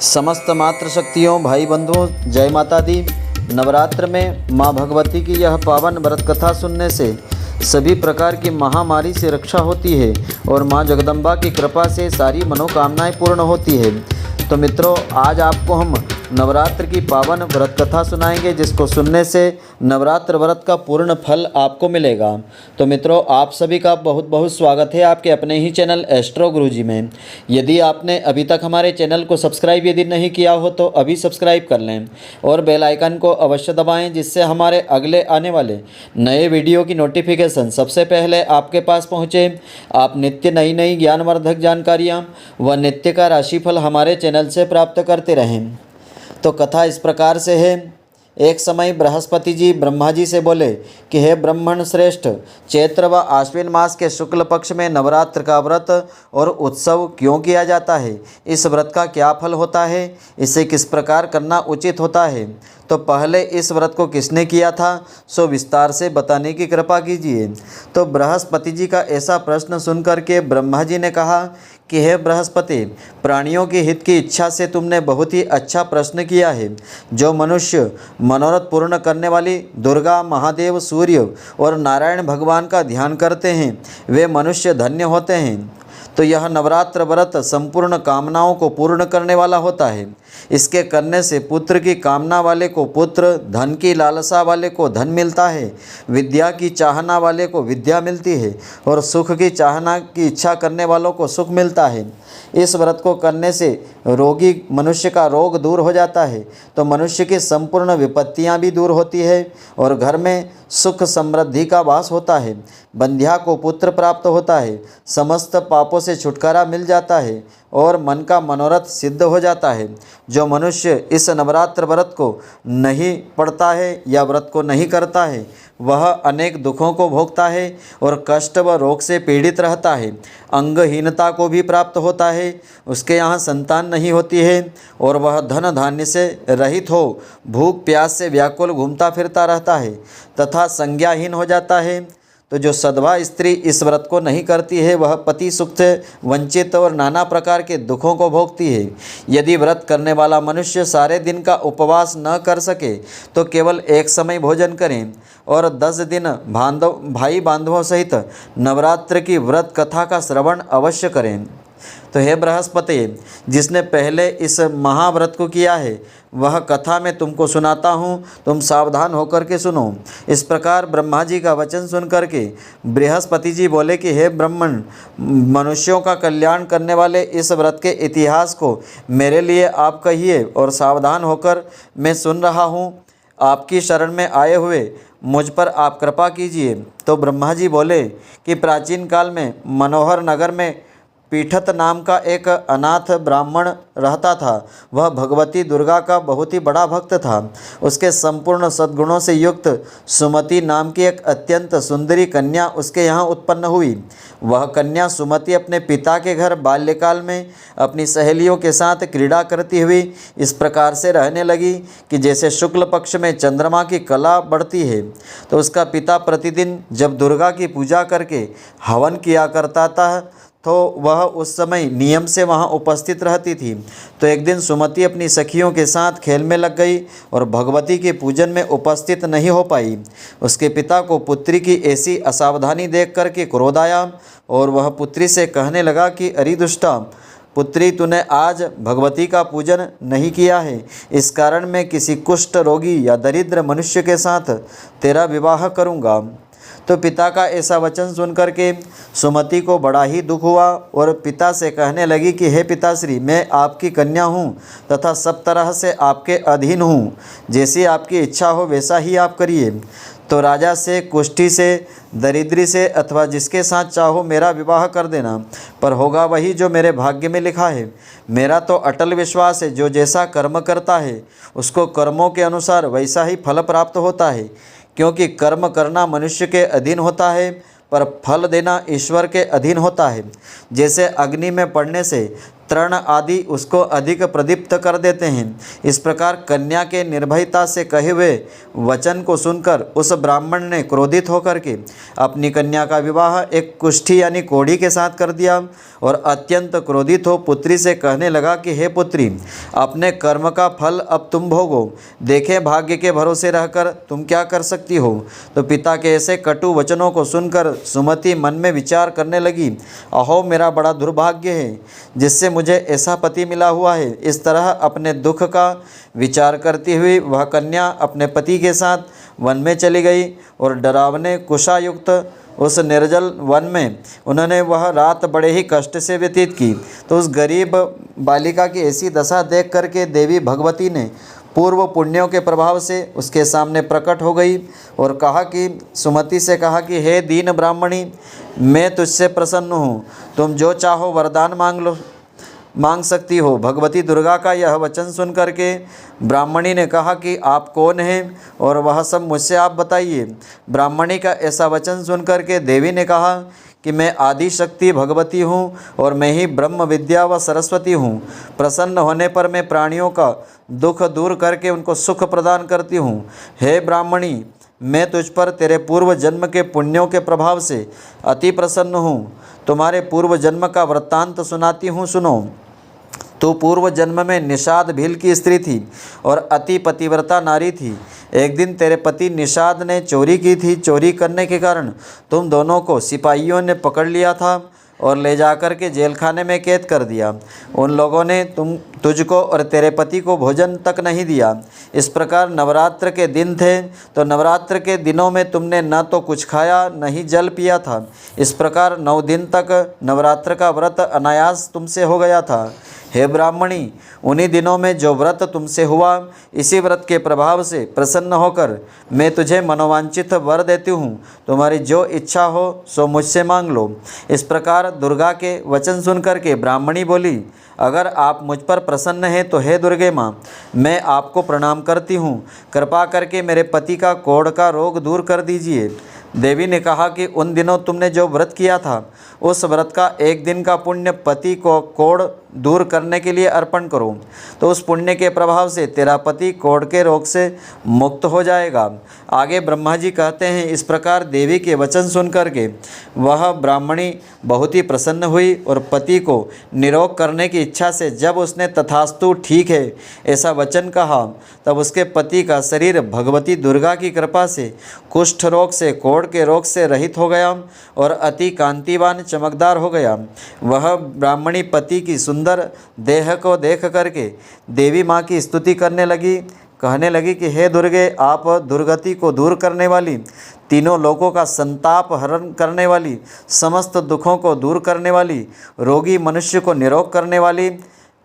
समस्त मातृशक्तियों भाई बंधुओं जय माता दी। नवरात्र में माँ भगवती की यह पावन व्रत कथा सुनने से सभी प्रकार की महामारी से रक्षा होती है और माँ जगदम्बा की कृपा से सारी मनोकामनाएं पूर्ण होती है। तो मित्रों, आज आपको हम नवरात्र की पावन व्रत कथा सुनाएंगे, जिसको सुनने से नवरात्र व्रत का पूर्ण फल आपको मिलेगा। तो मित्रों, आप सभी का बहुत बहुत स्वागत है आपके अपने ही चैनल एस्ट्रो गुरुजी में। यदि आपने अभी तक हमारे चैनल को सब्सक्राइब यदि नहीं किया हो तो अभी सब्सक्राइब कर लें और बेल आइकन को अवश्य दबाएं, जिससे हमारे अगले आने वाले नए वीडियो की नोटिफिकेशन सबसे पहले आपके पास पहुँचे। आप नित्य नई नई ज्ञानवर्धक जानकारियाँ व नित्य का राशिफल हमारे चैनल से प्राप्त करते रहें। तो कथा इस प्रकार से है। एक समय बृहस्पति जी ब्रह्मा जी से बोले कि हे ब्राह्मण श्रेष्ठ, चैत्र व आश्विन मास के शुक्ल पक्ष में नवरात्र का व्रत और उत्सव क्यों किया जाता है? इस व्रत का क्या फल होता है? इसे किस प्रकार करना उचित होता है? तो पहले इस व्रत को किसने किया था, सो विस्तार से बताने की कृपा कीजिए। तो बृहस्पति जी का ऐसा प्रश्न सुनकर के ब्रह्मा जी ने कहा कि हे बृहस्पति, प्राणियों के हित की इच्छा से तुमने बहुत ही अच्छा प्रश्न किया है। जो मनुष्य मनोरथ पूर्ण करने वाली दुर्गा, महादेव, सूर्य और नारायण भगवान का ध्यान करते हैं, वे मनुष्य धन्य होते हैं। तो यह नवरात्र व्रत संपूर्ण कामनाओं को पूर्ण करने वाला होता है। इसके करने से पुत्र की कामना वाले को पुत्र, धन की लालसा वाले को धन मिलता है, विद्या की चाहना वाले को विद्या मिलती है और सुख की चाहना की इच्छा करने वालों को सुख मिलता है। इस व्रत को करने से रोगी मनुष्य का रोग दूर हो जाता है, तो मनुष्य की संपूर्ण विपत्तियां भी दूर होती है और घर में सुख समृद्धि का वास होता है। बंध्या को पुत्र प्राप्त होता है, समस्त पापों से छुटकारा मिल जाता है और मन का मनोरथ सिद्ध हो जाता है। जो मनुष्य इस नवरात्र व्रत को नहीं पढ़ता है या व्रत को नहीं करता है, वह अनेक दुखों को भोगता है और कष्ट व रोग से पीड़ित रहता है। अंगहीनता को भी प्राप्त होता है, उसके यहाँ संतान नहीं होती है और वह धन धान्य से रहित हो भूख प्यास से व्याकुल घूमता फिरता रहता है तथा संज्ञाहीन हो जाता है। तो जो सधवा स्त्री इस व्रत को नहीं करती है, वह पति सुख से वंचित और नाना प्रकार के दुखों को भोगती है। यदि व्रत करने वाला मनुष्य सारे दिन का उपवास न कर सके तो केवल एक समय भोजन करें और 10 दिन भाई बांधवों सहित नवरात्र की व्रत कथा का श्रवण अवश्य करें। तो हे बृहस्पति, जिसने पहले इस महाव्रत को किया है, वह कथा मैं तुमको सुनाता हूँ, तुम सावधान होकर के सुनो। इस प्रकार ब्रह्मा जी का वचन सुन करके बृहस्पति जी बोले कि हे ब्राह्मण, मनुष्यों का कल्याण करने वाले इस व्रत के इतिहास को मेरे लिए आप कहिए और सावधान होकर मैं सुन रहा हूँ। आपकी शरण में आए हुए मुझ पर आप कृपा कीजिए। तो ब्रह्मा जी बोले कि प्राचीन काल में मनोहर नगर में पीठत नाम का एक अनाथ ब्राह्मण रहता था। वह भगवती दुर्गा का बहुत ही बड़ा भक्त था। उसके संपूर्ण सद्गुणों से युक्त सुमति नाम की एक अत्यंत सुंदरी कन्या उसके यहाँ उत्पन्न हुई। वह कन्या सुमति अपने पिता के घर बाल्यकाल में अपनी सहेलियों के साथ क्रीड़ा करती हुई इस प्रकार से रहने लगी कि जैसे शुक्ल पक्ष में चंद्रमा की कला बढ़ती है। तो उसका पिता प्रतिदिन जब दुर्गा की पूजा करके हवन किया करता था, तो वह उस समय नियम से वहाँ उपस्थित रहती थी। तो एक दिन सुमति अपनी सखियों के साथ खेल में लग गई और भगवती के पूजन में उपस्थित नहीं हो पाई। उसके पिता को पुत्री की ऐसी असावधानी देख कर के क्रोध आया और वह पुत्री से कहने लगा कि अरे दुष्टा पुत्री, तूने आज भगवती का पूजन नहीं किया है, इस कारण मैं किसी कुष्ठ रोगी या दरिद्र मनुष्य के साथ तेरा विवाह करूँगा। तो पिता का ऐसा वचन सुनकर के सुमति को बड़ा ही दुख हुआ और पिता से कहने लगी कि हे पिताश्री, मैं आपकी कन्या हूँ तथा सब तरह से आपके अधीन हूँ। जैसी आपकी इच्छा हो वैसा ही आप करिए। तो राजा से, कुष्ठी से, दरिद्री से अथवा जिसके साथ चाहो मेरा विवाह कर देना, पर होगा वही जो मेरे भाग्य में लिखा है। मेरा तो अटल विश्वास है, जो जैसा कर्म करता है उसको कर्मों के अनुसार वैसा ही फल प्राप्त होता है। क्योंकि कर्म करना मनुष्य के अधीन होता है, पर फल देना ईश्वर के अधीन होता है। जैसे अग्नि में पड़ने से तृण आदि उसको अधिक प्रदीप्त कर देते हैं। इस प्रकार कन्या के निर्भयता से कहे हुए वचन को सुनकर उस ब्राह्मण ने क्रोधित होकर के अपनी कन्या का विवाह एक कुष्ठी यानी कोढ़ी के साथ कर दिया और अत्यंत क्रोधित हो पुत्री से कहने लगा कि हे पुत्री, अपने कर्म का फल अब तुम भोगो, देखे भाग्य के भरोसे रहकर तुम क्या कर सकती हो। तो पिता के ऐसे कटु वचनों को सुनकर सुमति मन में विचार करने लगी, अहो मेरा बड़ा दुर्भाग्य है जिससे मुझे ऐसा पति मिला हुआ है। इस तरह अपने दुख का विचार करती हुई वह कन्या अपने पति के साथ वन में चली गई और डरावने कुशायुक्त उस निर्जल वन में उन्होंने वह रात बड़े ही कष्ट से व्यतीत की। तो उस गरीब बालिका की ऐसी दशा देख करके देवी भगवती ने पूर्व पुण्यों के प्रभाव से उसके सामने प्रकट हो गई और कहा कि सुमति से कहा कि हे दीन ब्राह्मणी, मैं तुझसे प्रसन्न हूँ, तुम जो चाहो वरदान मांग सकती हो। भगवती दुर्गा का यह वचन सुन करके ब्राह्मणी ने कहा कि आप कौन हैं और वह सब मुझसे आप बताइए। ब्राह्मणी का ऐसा वचन सुन करके देवी ने कहा कि मैं आदि शक्ति भगवती हूँ और मैं ही ब्रह्म विद्या व सरस्वती हूँ। प्रसन्न होने पर मैं प्राणियों का दुख दूर करके उनको सुख प्रदान करती हूँ। हे ब्राह्मणी, मैं तुझ पर तेरे पूर्व जन्म के पुण्यों के प्रभाव से अति प्रसन्न हूँ। तुम्हारे पूर्व जन्म का वृत्तांत सुनाती हूँ, सुनो। तू पूर्व जन्म में निषाद भील की स्त्री थी और अति पतिव्रता नारी थी। एक दिन तेरे पति निषाद ने चोरी की थी। चोरी करने के कारण तुम दोनों को सिपाहियों ने पकड़ लिया था और ले जाकर के जेल खाने में कैद कर दिया। उन लोगों ने तुझको और तेरे पति को भोजन तक नहीं दिया। इस प्रकार नवरात्र के दिन थे, तो नवरात्र के दिनों में तुमने न तो कुछ खाया न ही जल पिया था। इस प्रकार 9 दिन तक नवरात्र का व्रत अनायास तुमसे हो गया था। हे ब्राह्मणी, उन्हीं दिनों में जो व्रत तुमसे हुआ, इसी व्रत के प्रभाव से प्रसन्न होकर मैं तुझे मनोवांछित वर देती हूँ। तुम्हारी जो इच्छा हो सो मुझसे मांग लो। इस प्रकार दुर्गा के वचन सुनकर के ब्राह्मणी बोली, अगर आप मुझ पर प्रसन्न हैं तो हे दुर्गे माँ, मैं आपको प्रणाम करती हूँ। कृपा करके मेरे पति का कोढ़ का रोग दूर कर दीजिए। देवी ने कहा कि उन दिनों तुमने जो व्रत किया था, उस व्रत का 1 दिन का पुण्य पति को कोढ़ दूर करने के लिए अर्पण करो, तो उस पुण्य के प्रभाव से तेरा पति कोढ़ के रोग से मुक्त हो जाएगा। आगे ब्रह्मा जी कहते हैं, इस प्रकार देवी के वचन सुन करके वह ब्राह्मणी बहुत ही प्रसन्न हुई और पति को निरोग करने की इच्छा से जब उसने तथास्तु ठीक है ऐसा वचन कहा, तब उसके पति का शरीर भगवती दुर्गा की कृपा से कुष्ठ रोग से, कोढ़ के रोग से रहित हो गया और अति कांतिवान चमकदार हो गया। वह ब्राह्मणी पति की सुंदर देह को देख करके देवी माँ की स्तुति करने लगी, कहने लगी कि हे दुर्गे, आप दुर्गति को दूर करने वाली, तीनों लोगों का संताप हरण करने वाली, समस्त दुखों को दूर करने वाली, रोगी मनुष्य को निरोग करने वाली,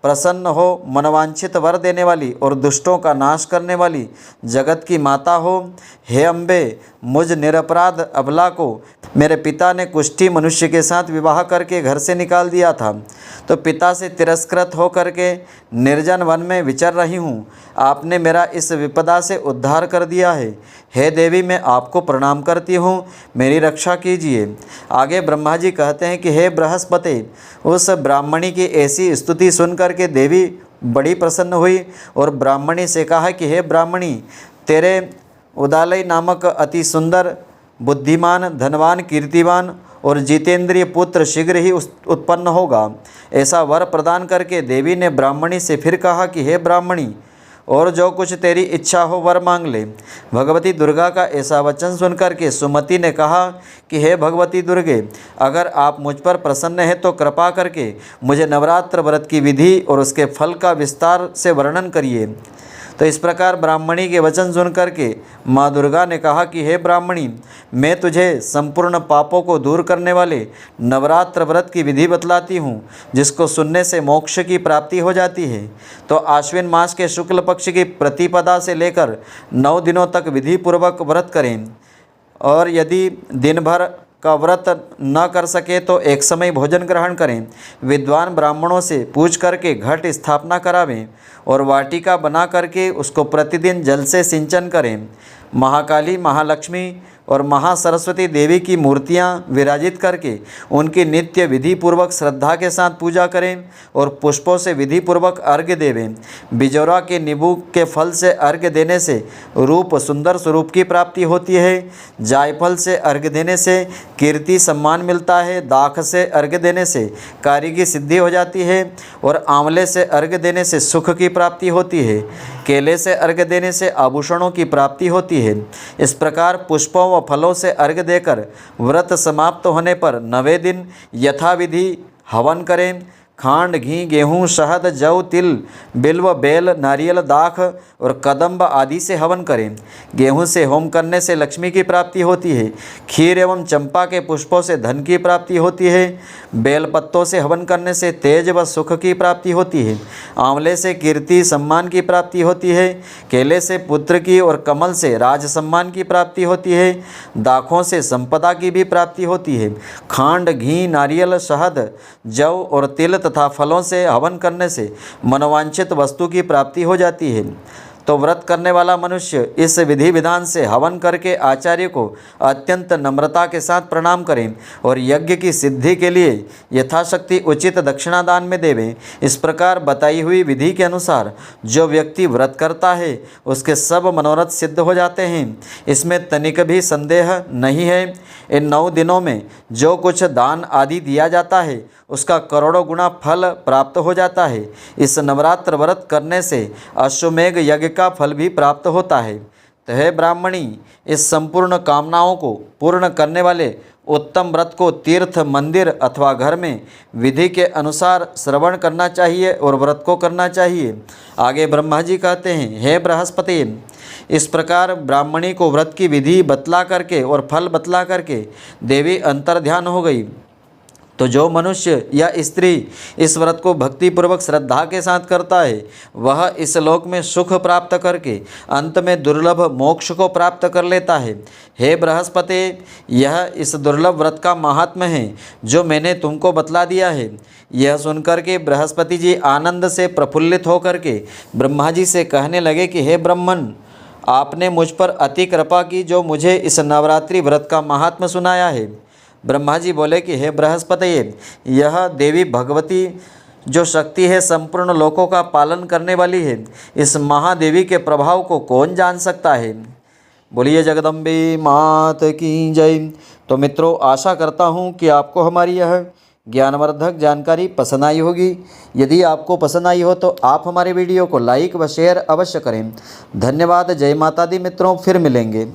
प्रसन्न हो मनवांछित वर देने वाली और दुष्टों का नाश करने वाली जगत की माता हो। हे अम्बे, मुझ निरपराध अबला को मेरे पिता ने कुष्ठी मनुष्य के साथ विवाह करके घर से निकाल दिया था, तो पिता से तिरस्कृत हो करके निर्जन वन में विचर रही हूँ। आपने मेरा इस विपदा से उद्धार कर दिया है। हे देवी, मैं आपको प्रणाम करती हूँ, मेरी रक्षा कीजिए। आगे ब्रह्मा जी कहते हैं कि हे बृहस्पति, उस ब्राह्मणी की ऐसी स्तुति सुन करके देवी बड़ी प्रसन्न हुई और ब्राह्मणी से कहा कि हे ब्राह्मणी, तेरे उदालय नामक अति सुंदर, बुद्धिमान, धनवान, कीर्तिवान और जितेंद्रिय पुत्र शीघ्र ही उत्पन्न होगा। ऐसा वर प्रदान करके देवी ने ब्राह्मणी से फिर कहा कि हे ब्राह्मणी, और जो कुछ तेरी इच्छा हो वर मांग ले। भगवती दुर्गा का ऐसा वचन सुनकर के सुमति ने कहा कि हे भगवती दुर्गे, अगर आप मुझ पर प्रसन्न हैं तो कृपा करके मुझे नवरात्र व्रत की विधि और उसके फल का विस्तार से वर्णन करिए। तो इस प्रकार ब्राह्मणी के वचन सुन करके माँ दुर्गा ने कहा कि हे ब्राह्मणी, मैं तुझे संपूर्ण पापों को दूर करने वाले नवरात्र व्रत की विधि बतलाती हूँ, जिसको सुनने से मोक्ष की प्राप्ति हो जाती है। तो आश्विन मास के शुक्ल पक्ष की प्रतिपदा से लेकर 9 दिनों तक विधि पूर्वक व्रत करें, और यदि दिन भर का व्रत न कर सके तो एक समय भोजन ग्रहण करें। विद्वान ब्राह्मणों से पूछ करके घट स्थापना करावें और वाटिका बना करके उसको प्रतिदिन जल से सिंचन करें। महाकाली, महालक्ष्मी और महासरस्वती देवी की मूर्तियां विराजित करके उनकी नित्य विधि पूर्वक श्रद्धा के साथ पूजा करें और पुष्पों से विधि पूर्वक अर्घ्य देवें। बिजौरा के नींबू के फल से अर्घ्य देने से रूप सुंदर स्वरूप की प्राप्ति होती है। जायफल से अर्घ्य देने से कीर्ति सम्मान मिलता है। दाख से अर्घ्य देने से कार्य की सिद्धि हो जाती है और आंवले से अर्घ्य देने से सुख की प्राप्ति होती है। केले से अर्घ्य देने से आभूषणों की प्राप्ति होती है। इस प्रकार पुष्पों व फलों से अर्घ्य देकर व्रत समाप्त होने पर 9वें दिन यथाविधि हवन करें। खांड, घी, गेहूँ, शहद, जौ, तिल, बिल्व, बेल, नारियल, दाख और कदम्ब आदि से हवन करें। गेहूँ से होम करने से लक्ष्मी की प्राप्ति होती है। खीर एवं चंपा के पुष्पों से धन की प्राप्ति होती है। बेल पत्तों से हवन करने से तेज व सुख की प्राप्ति होती है। आंवले से कीर्ति सम्मान की प्राप्ति होती है। केले से पुत्र की और कमल से राज सम्मान की प्राप्ति होती है। दाखों से संपदा की भी प्राप्ति होती है। खांड, घी, नारियल, शहद, जौ और तिल तथा फलों से हवन करने से मनोवांछित वस्तु की प्राप्ति हो जाती है। तो व्रत करने वाला मनुष्य इस विधि विधान से हवन करके आचार्य को अत्यंत नम्रता के साथ प्रणाम करें और यज्ञ की सिद्धि के लिए यथाशक्ति उचित दक्षिणा दान में देवें। इस प्रकार बताई हुई विधि के अनुसार जो व्यक्ति व्रत करता है उसके सब मनोरथ सिद्ध हो जाते हैं। इसमें तनिक भी संदेह नहीं है। इन 9 दिनों में जो कुछ दान आदि दिया जाता है उसका करोड़ों गुना फल प्राप्त हो जाता है। इस नवरात्र व्रत करने से अश्वमेघ यज्ञ का फल भी प्राप्त होता है। तो हे ब्राह्मणी, इस संपूर्ण कामनाओं को पूर्ण करने वाले उत्तम व्रत को तीर्थ, मंदिर अथवा घर में विधि के अनुसार श्रवण करना चाहिए और व्रत को करना चाहिए। आगे ब्रह्मा जी कहते हैं, हे बृहस्पति, इस प्रकार ब्राह्मणी को व्रत की विधि बतला करके और फल बतला करके देवी अंतर्ध्यान हो गई। तो जो मनुष्य या स्त्री इस व्रत को भक्तिपूर्वक श्रद्धा के साथ करता है वह इस लोक में सुख प्राप्त करके अंत में दुर्लभ मोक्ष को प्राप्त कर लेता है। हे बृहस्पति, यह इस दुर्लभ व्रत का महात्म्य है जो मैंने तुमको बतला दिया है। यह सुनकर के बृहस्पति जी आनंद से प्रफुल्लित होकर के ब्रह्मा जी से कहने लगे कि हे ब्रह्मन, आपने मुझ पर अति कृपा की जो मुझे इस नवरात्रि व्रत का महात्म्य सुनाया है। ब्रह्मा जी बोले कि हे बृहस्पति, यह देवी भगवती जो शक्ति है संपूर्ण लोकों का पालन करने वाली है, इस महादेवी के प्रभाव को कौन जान सकता है। बोलिए जगदम्बे मात की जय। तो मित्रों, आशा करता हूँ कि आपको हमारी यह ज्ञानवर्धक जानकारी पसंद आई होगी। यदि आपको पसंद आई हो तो आप हमारे वीडियो को लाइक व शेयर अवश्य करें। धन्यवाद। जय माता दी मित्रों, फिर मिलेंगे।